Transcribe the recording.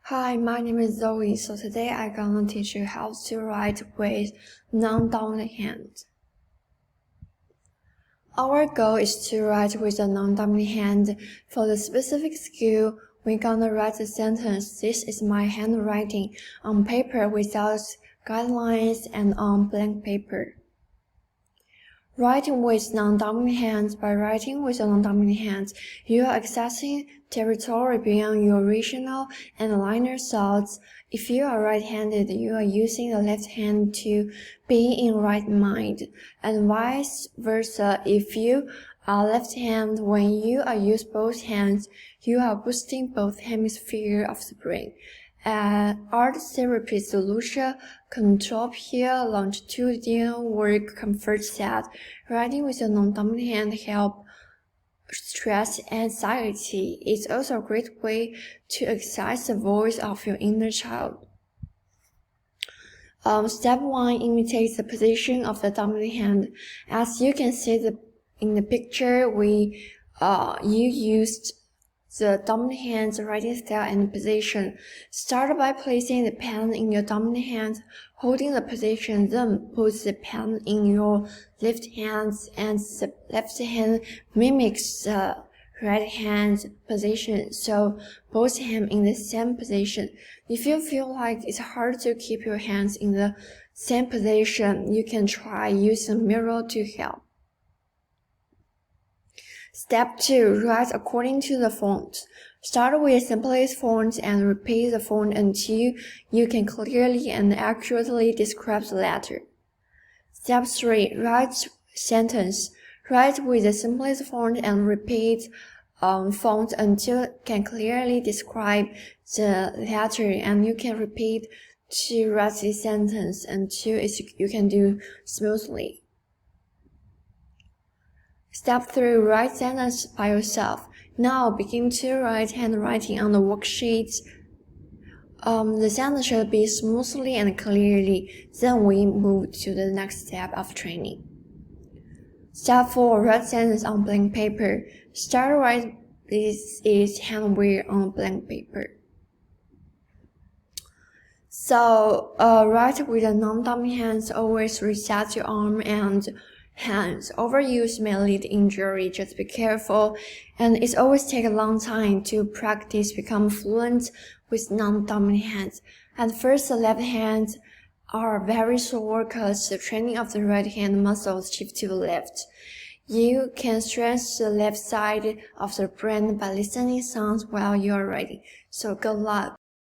Hi, my name is Zoe. So today I'm gonna teach you how to write with non-dominant hand. Our goal is to write with a non-dominant hand. For the specific skill, we're gonna write the sentence, "This is my handwriting," on paper without guidelines and on blank paper. Writing with non-dominant hands. By writing with a non-dominant hand, you are accessing territory beyond your rational and linear thoughts. If you are right-handed, you are using the left hand to be in right mind, and vice versa. If you are left-handed, when you are use both hands, you are boosting both hemispheres of the brain. Art therapy solution contropia longitudinal work confirms that writing with a non-dominant hand helps stress anxiety. It's also a great way to exercise the voice of your inner child. Step 1. Imitate the position of the dominant hand. As you can see in the picture, you used the dominant hand's writing style and position. Start by placing the pen in your dominant hand, holding the position, then put the pen in your left hand, and the left hand mimics the right hand position, so both hands in the same position. If you feel like it's hard to keep your hands in the same position, you can try using a mirror to help. Step 2. Write according to the font. Start with the simplest font and repeat the font until you can clearly and accurately describe the letter. Step 3. Write sentence. Write with the simplest font and repeat font until you can clearly describe the letter, and you can repeat to write the sentence until you can do smoothly. Step 3. Write sentence by yourself. Now begin to write handwriting on the worksheet. The sentence should be smoothly and clearly. Then we move to the next step of training. Step 4. Write sentence on blank paper. Start write this is handwritten on blank paper. So write with the non-dominant hands. Always reset your arm and hands. Overuse may lead to injury. Just be careful, and it always takes a long time to practice become fluent with non-dominant hands. At first, the left hands are very sore because the training of the right hand muscles shift to the left. You can strengthen the left side of the brain by listening sounds while you are writing. So good luck.